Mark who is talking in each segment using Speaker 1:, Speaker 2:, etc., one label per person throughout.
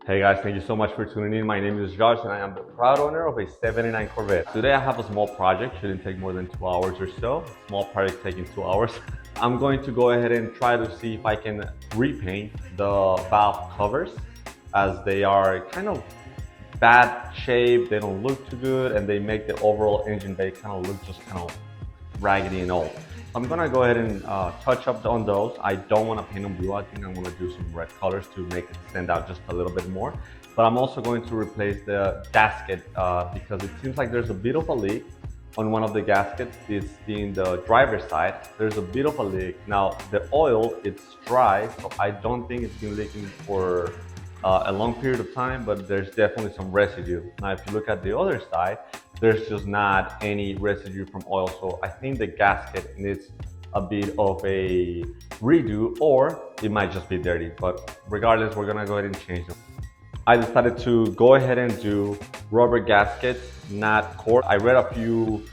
Speaker 1: Hey guys, thank you so much for tuning in. My name is Josh and I am the proud owner of a 79 Corvette. Today I have a small project, shouldn't take more than 2 hours or so. Small project taking 2 hours. I'm going to go ahead and try to see if I can repaint the valve covers as they are kind of bad shape, they don't look too good, and they make the overall engine bay kind of look just kind of raggedy and old. So I'm gonna go ahead and touch up on those. I don't want to paint them blue. I think I'm gonna do some red colors to make it stand out just a little bit more. But I'm also going to replace the gasket because it seems like there's a bit of a leak on one of the gaskets, this being the driver's side. There's a bit of a leak. Now the oil, it's dry, so I don't think it's been leaking for a long period of time, but there's definitely some residue. Now if you look at the other side, there's just not any residue from oil. So I think the gasket needs a bit of a redo, or it might just be dirty. But regardless, we're gonna go ahead and change them. I decided to go ahead and do rubber gaskets, not cork. I read a few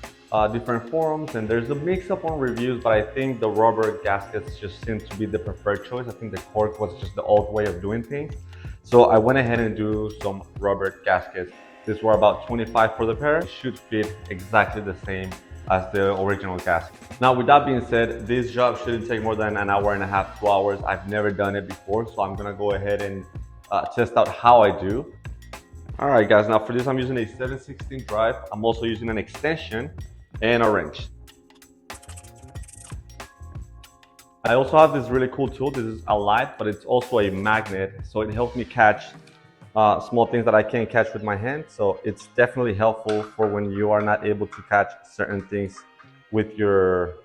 Speaker 1: different forums and there's a mix up on reviews, but I think the rubber gaskets just seem to be the preferred choice. I think the cork was just the old way of doing things. So I went ahead and do some rubber gaskets. These were about 25 for the pair. It should fit exactly the same as the original gasket. Now with that being said, this job shouldn't take more than an hour and a half, 2 hours. I've never done it before, so I'm gonna go ahead and test out how I do. All right guys, now for this I'm using a 7/16 drive. I'm also using an extension and a wrench. I also have this really cool tool. This is a light, but it's also a magnet, so it helps me catch small things that I can't catch with my hand. So it's definitely helpful for when you are not able to catch certain things with your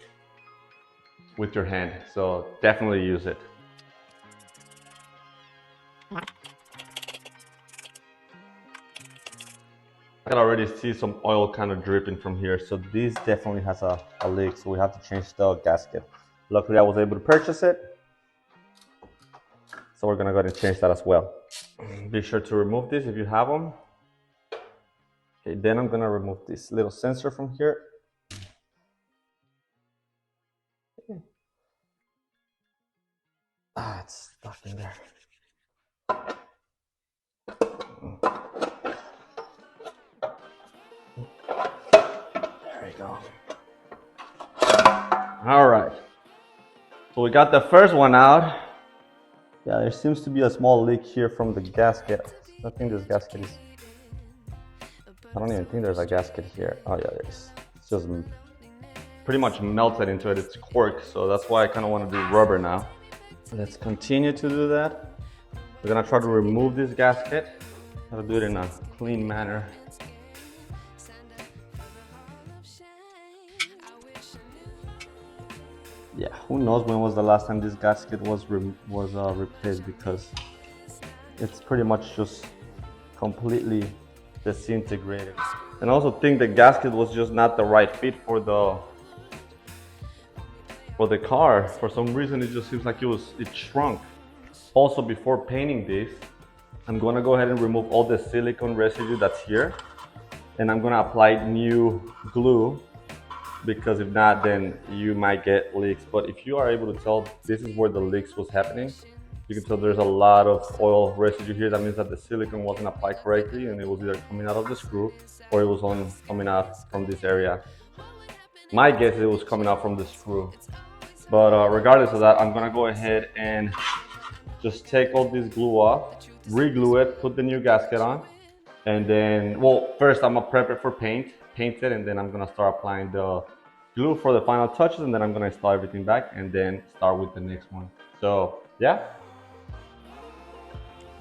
Speaker 1: hand. So definitely use it. I can already see some oil kind of dripping from here. So this definitely has a leak. So we have to change the gasket. Luckily, I was able to purchase it. So we're gonna go ahead and change that as well. Be sure to remove this if you have them. Okay, then I'm gonna remove this little sensor from here. It's stuck in there. There we go. All right. So we got the first one out. Yeah, there seems to be a small leak here from the gasket. I think this gasket is... I don't even think there's a gasket here. Oh yeah, there is. It's just pretty much melted into it. It's cork, so that's why I kind of want to do rubber now. Let's continue to do that. We're gonna try to remove this gasket. Gotta do it in a clean manner. Yeah, who knows when was the last time this gasket was replaced, because it's pretty much just completely disintegrated. And I also think the gasket was just not the right fit for the car. For some reason, it just seems like it shrunk. Also, before painting this, I'm gonna go ahead and remove all the silicone residue that's here, and I'm gonna apply new glue, because if not, then you might get leaks. But if you are able to tell, this is where the leaks was happening. You can tell there's a lot of oil residue here. That means that the silicone wasn't applied correctly, and it was either coming out of the screw or it was coming out from this area. My guess is it was coming out from the screw. But regardless of that, I'm gonna go ahead and just take all this glue off, re-glue it, put the new gasket on, and then, well, first I'm gonna prep it for paint it, and then I'm gonna start applying the glue for the final touches, and then I'm gonna install everything back and then start with the next one. So yeah.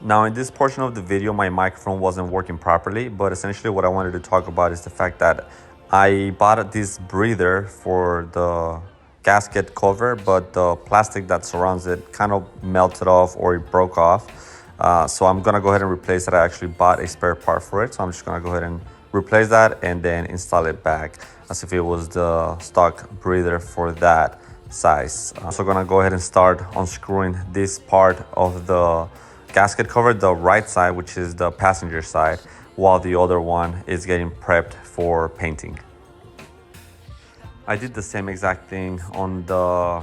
Speaker 1: Now in this portion of the video, my microphone wasn't working properly, but essentially what I wanted to talk about is the fact that I bought this breather for the gasket cover, but the plastic that surrounds it kind of melted off, or it broke off. So I'm gonna go ahead and replace it. I actually bought a spare part for it, so I'm just gonna go ahead and replace that and then install it back as if it was the stock breather for that size. I'm also gonna go ahead and start unscrewing this part of the gasket cover, the right side, which is the passenger side, while the other one is getting prepped for painting. I did the same exact thing on the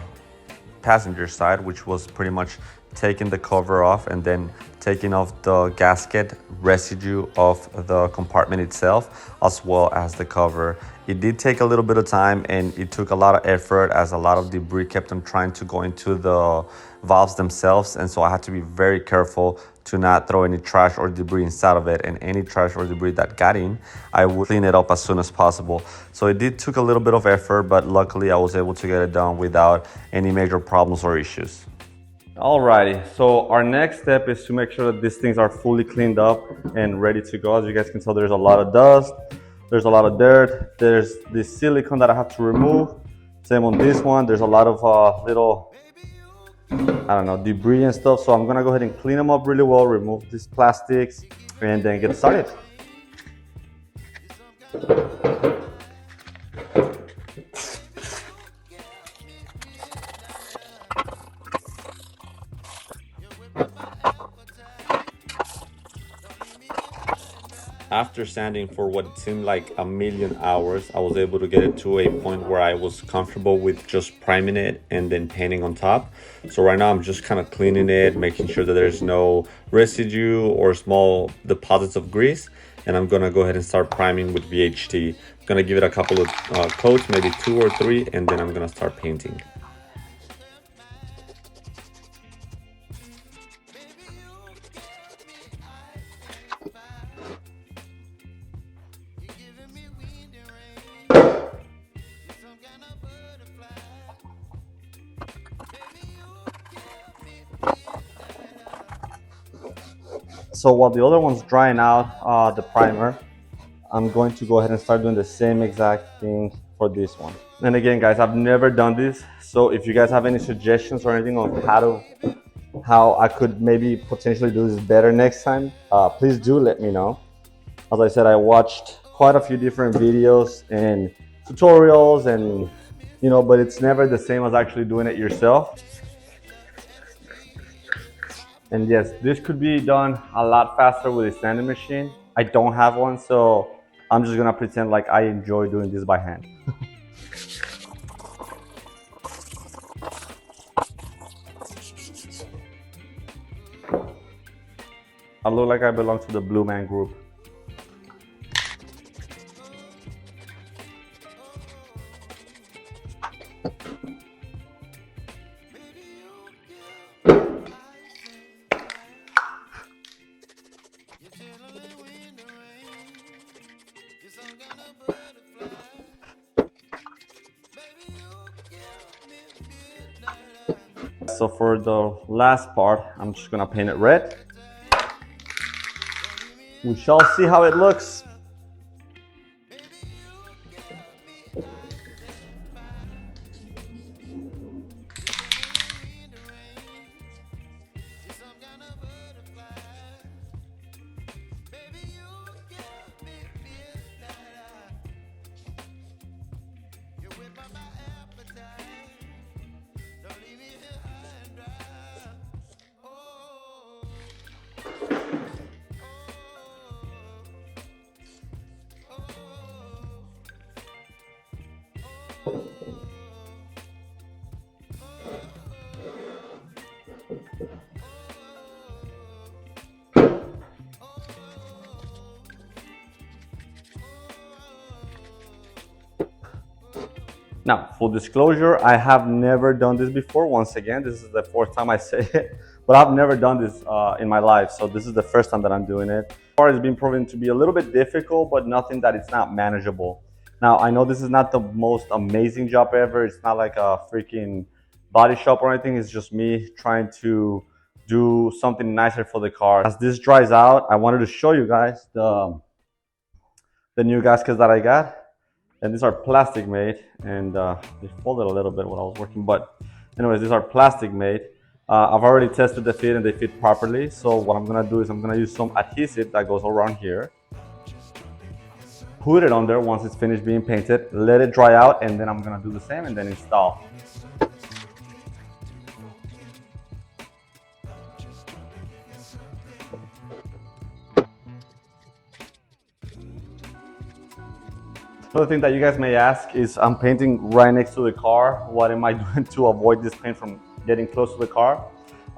Speaker 1: passenger side, which was pretty much taking the cover off and then taking off the gasket residue of the compartment itself, as well as the cover. It did take a little bit of time and it took a lot of effort, as a lot of debris kept on trying to go into the valves themselves, and so I had to be very careful to not throw any trash or debris inside of it, and any trash or debris that got in, I would clean it up as soon as possible. So it did took a little bit of effort, but luckily I was able to get it done without any major problems or issues. Alrighty, so our next step is to make sure that these things are fully cleaned up and ready to go. As you guys can tell, there's a lot of dust, there's a lot of dirt, there's this silicone that I have to remove. Same on this one, there's a lot of little, I don't know, debris and stuff. So I'm gonna go ahead and clean them up really well, remove these plastics, and then get started. After sanding for what seemed like a million hours, I was able to get it to a point where I was comfortable with just priming it and then painting on top. So right now I'm just kind of cleaning it, making sure that there's no residue or small deposits of grease. And I'm gonna go ahead and start priming with VHT. I'm gonna give it a couple of coats, maybe 2 or 3, and then I'm gonna start painting. So while the other one's drying out the primer, I'm going to go ahead and start doing the same exact thing for this one. And again, guys, I've never done this, so if you guys have any suggestions or anything on how I could maybe potentially do this better next time, please do let me know. As I said, I watched quite a few different videos and tutorials, and but it's never the same as actually doing it yourself. And yes, this could be done a lot faster with a sanding machine. I don't have one, so I'm just gonna pretend like I enjoy doing this by hand. I look like I belong to the Blue Man Group. So for the last part, I'm just gonna paint it red. We shall see how it looks. Now, full disclosure, I have never done this before. Once again, this is the 4th time I say it, but I've never done this in my life. So this is the first time that I'm doing it. It's been proven to be a little bit difficult, but nothing that it's not manageable. Now, I know this is not the most amazing job ever. It's not like a freaking body shop or anything. It's just me trying to do something nicer for the car. As this dries out, I wanted to show you guys the new gaskets that I got. And these are plastic made, and they folded a little bit when I was working, but anyways, these are plastic made. I've already tested the fit and they fit properly. So what I'm gonna do is I'm gonna use some adhesive that goes around here, put it on there once it's finished being painted, let it dry out, and then I'm gonna do the same and then install. Another thing that you guys may ask is, I'm painting right next to the car. What am I doing to avoid this paint from getting close to the car?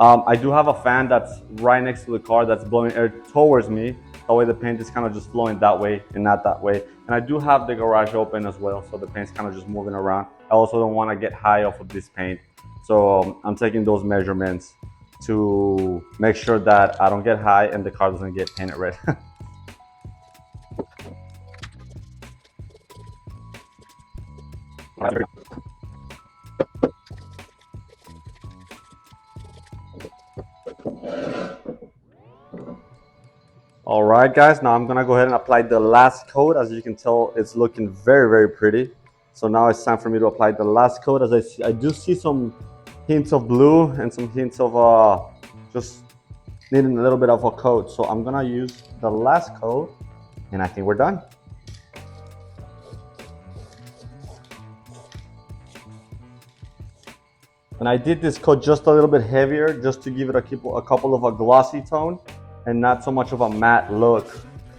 Speaker 1: I do have a fan that's right next to the car that's blowing air towards me. That way the paint is kind of just flowing that way and not that way. And I do have the garage open as well, so the paint's kind of just moving around. I also don't want to get high off of this paint. So I'm taking those measurements to make sure that I don't get high and the car doesn't get painted red. All right, guys, now I'm gonna go ahead and apply the last coat. As you can tell, it's looking very, very pretty. So now it's time for me to apply the last coat. As I do see some hints of blue and some hints of just needing a little bit of a coat. So I'm gonna use the last coat and I think we're done. And I did this coat just a little bit heavier just to give it a couple of a glossy tone and not so much of a matte look.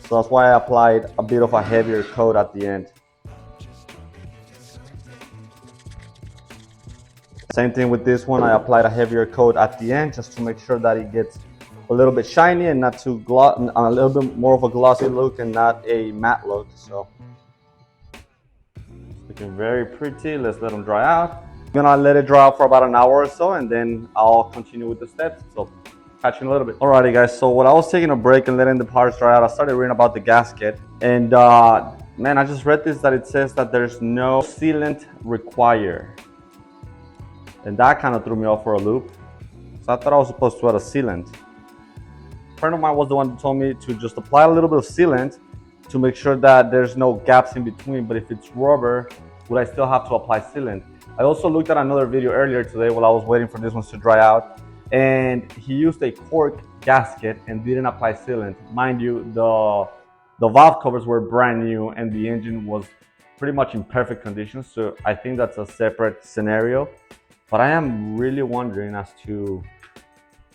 Speaker 1: So that's why I applied a bit of a heavier coat at the end. Same thing with this one, I applied a heavier coat at the end just to make sure that it gets a little bit shiny and not too a little bit more of a glossy look and not a matte look. So it's looking very pretty. Let's let them dry out. I'm gonna let it dry out for about an hour or so and then I'll continue with the steps. So catch you in a little bit. Alrighty guys, so while I was taking a break and letting the parts dry out, I started reading about the gasket. And man, I just read this that it says that there's no sealant required. And that kind of threw me off for a loop. So I thought I was supposed to add a sealant. A friend of mine was the one who told me to just apply a little bit of sealant to make sure that there's no gaps in between. But if it's rubber, would I still have to apply sealant? I also looked at another video earlier today while I was waiting for this one to dry out. And he used a cork gasket and didn't apply sealant. Mind you, the valve covers were brand new and the engine was pretty much in perfect condition. So I think that's a separate scenario. But I am really wondering as to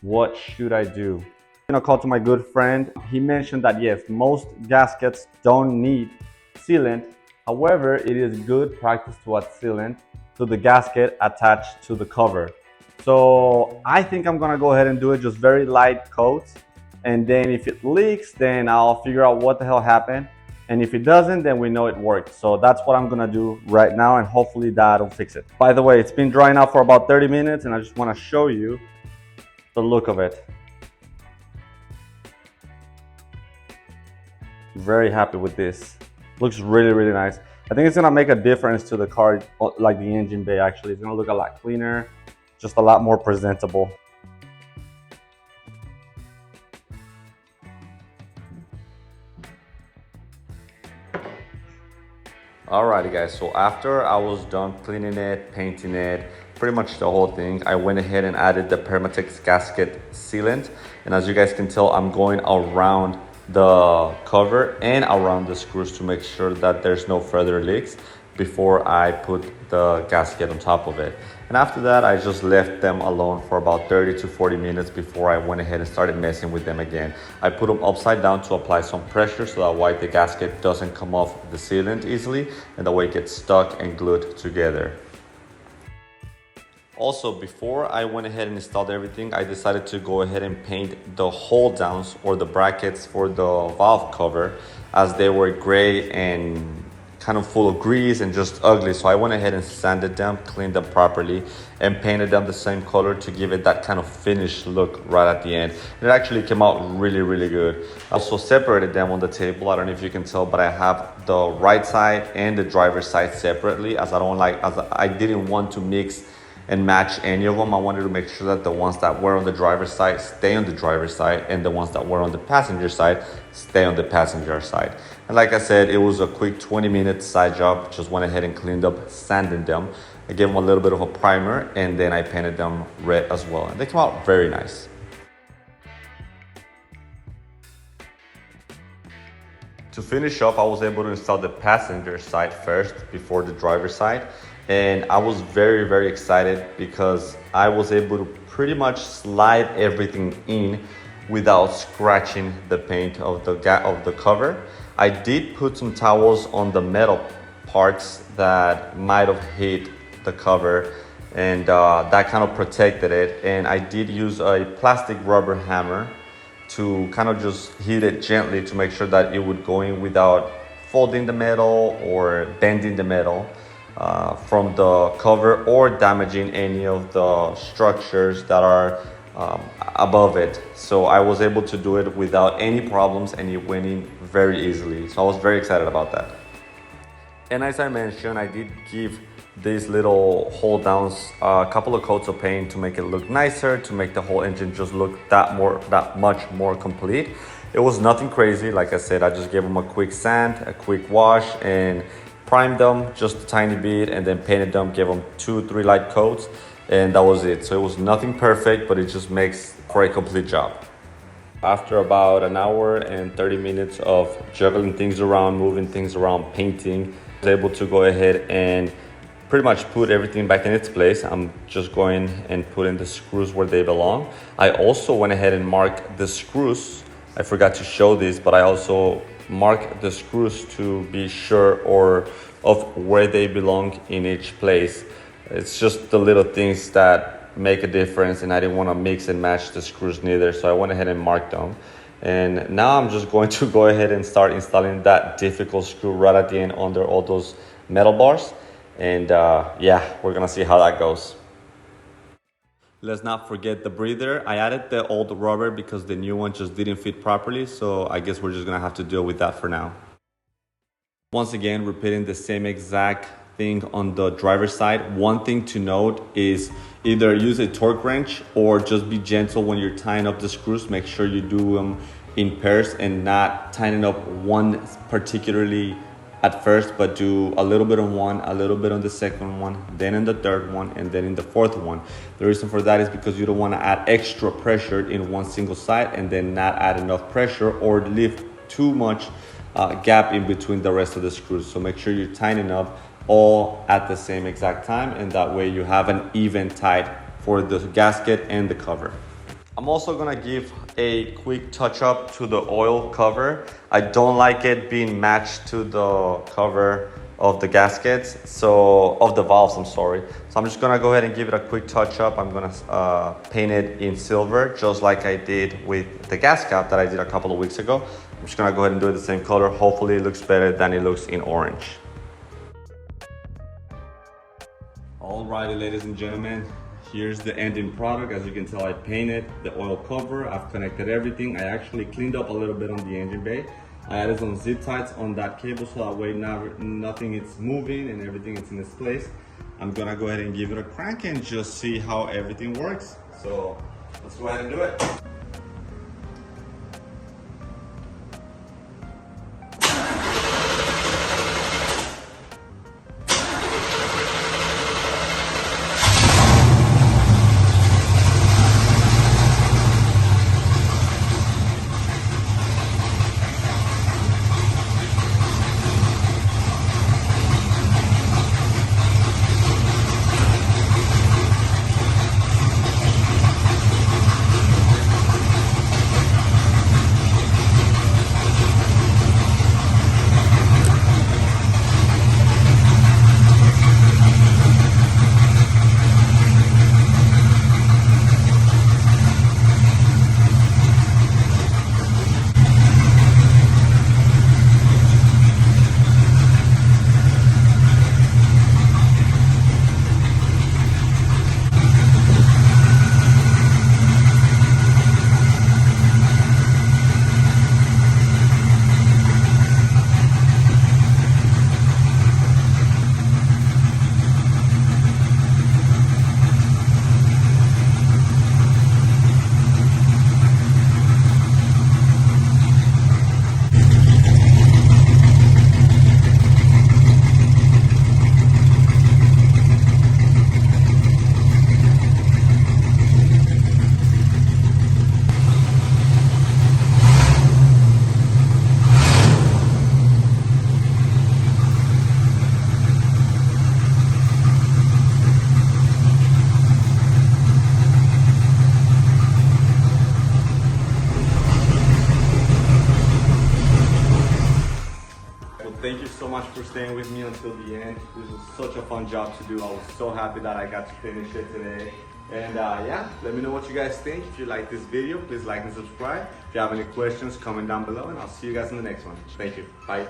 Speaker 1: what should I do. I called to my good friend. He mentioned that yes, most gaskets don't need sealant. However, it is good practice to add sealant to the gasket attached to the cover. So I think I'm gonna go ahead and do it, just very light coats. And then if it leaks, then I'll figure out what the hell happened. And if it doesn't, then we know it worked. So that's what I'm gonna do right now and hopefully that'll fix it. By the way, it's been drying out for about 30 minutes and I just wanna show you the look of it. Very happy with this. Looks really, really nice. I think it's gonna make a difference to the car, like the engine bay actually. It's gonna look a lot cleaner, just a lot more presentable. Alrighty guys, so after I was done cleaning it, painting it, pretty much the whole thing, I went ahead and added the Permatex gasket sealant. And as you guys can tell, I'm going around the cover and around the screws to make sure that there's no further leaks before I put the gasket on top of it. And after that, I just left them alone for about 30 to 40 minutes before I went ahead and started messing with them again. I put them upside down to apply some pressure so that way the gasket doesn't come off the sealant easily and the way it gets stuck and glued together. Also, before I went ahead and installed everything, I decided to go ahead and paint the hold downs or the brackets for the valve cover, as they were gray and kind of full of grease and just ugly. So I went ahead and sanded them, cleaned them properly, and painted them the same color to give it that kind of finished look right at the end. And it actually came out really, really good. I also separated them on the table. I don't know if you can tell, but I have the right side and the driver's side separately, as I didn't want to mix and match any of them. I wanted to make sure that the ones that were on the driver's side stay on the driver's side and the ones that were on the passenger side stay on the passenger side. And like I said, it was a quick 20-minute side job. Just went ahead and cleaned up, sanded them. I gave them a little bit of a primer and then I painted them red as well. And they came out very nice. To finish off, I was able to install the passenger side first before the driver's side. And I was very, very excited because I was able to pretty much slide everything in without scratching the paint of the cover. I did put some towels on the metal parts that might have hit the cover and that kind of protected it. And I did use a plastic rubber hammer to kind of just hit it gently to make sure that it would go in without folding the metal or bending the metal from the cover or damaging any of the structures that are above it. So I was able to do it without any problems, and it went in very easily. So I was very excited about that. And as I mentioned, I did give these little hold downs a couple of coats of paint to make it look nicer, to make the whole engine just look that much more complete. It was nothing crazy. Like I said, I just gave them a quick sand, a quick wash, and primed them just a tiny bit, and then painted them, gave them 2-3 light coats, and that was it. So it was nothing perfect, but it just makes for a complete job. After about an hour and 30 minutes of juggling things around, moving things around, painting, I was able to go ahead and pretty much put everything back in its place. I'm just going and putting the screws where they belong. I also went ahead and marked the screws. I forgot to show this, but I also marked the screws to be sure of where they belong in each place. It's just the little things that make a difference, and I didn't want to mix and match the screws neither, so I went ahead and marked them. And now I'm just going to go ahead and start installing that difficult screw right at the end under all those metal bars. And yeah, we're gonna see how that goes. Let's not forget the breather. I added the old rubber because the new one just didn't fit properly, so I guess we're just gonna have to deal with that for now. Once again, repeating the same exact thing on the driver's side. One thing to note is either use a torque wrench or just be gentle when you're tying up the screws. Make sure you do them in pairs and not tying up one particularly at first, but do a little bit on one, a little bit on the second one, then in the third one, and then in the fourth one. The reason for that is because you don't want to add extra pressure in one single side and then not add enough pressure or leave too much gap in between the rest of the screws. So make sure you're tightening up all at the same exact time, and that way you have an even tight for the gasket and the cover. I'm also gonna give a quick touch up to the oil cover. I don't like it being matched to the cover of the gaskets, of the valves, I'm sorry. So I'm just gonna go ahead and give it a quick touch up. I'm gonna paint it in silver, just like I did with the gas cap that I did a couple of weeks ago. I'm just gonna go ahead and do it the same color. Hopefully it looks better than it looks in orange. Alrighty, ladies and gentlemen, here's the ending product. As you can tell, I painted the oil cover. I've connected everything. I actually cleaned up a little bit on the engine bay. I added some zip ties on that cable so that way nothing is moving and everything is in its place. I'm gonna go ahead and give it a crank and just see how everything works. So let's go ahead and do it. for staying with me until the end. This was such a fun job to do. I was so happy that I got to finish it today. And yeah, let me know what you guys think. If you like this video, please like and subscribe. If you have any questions, comment down below, and I'll see you guys in the next one. Thank you. Bye.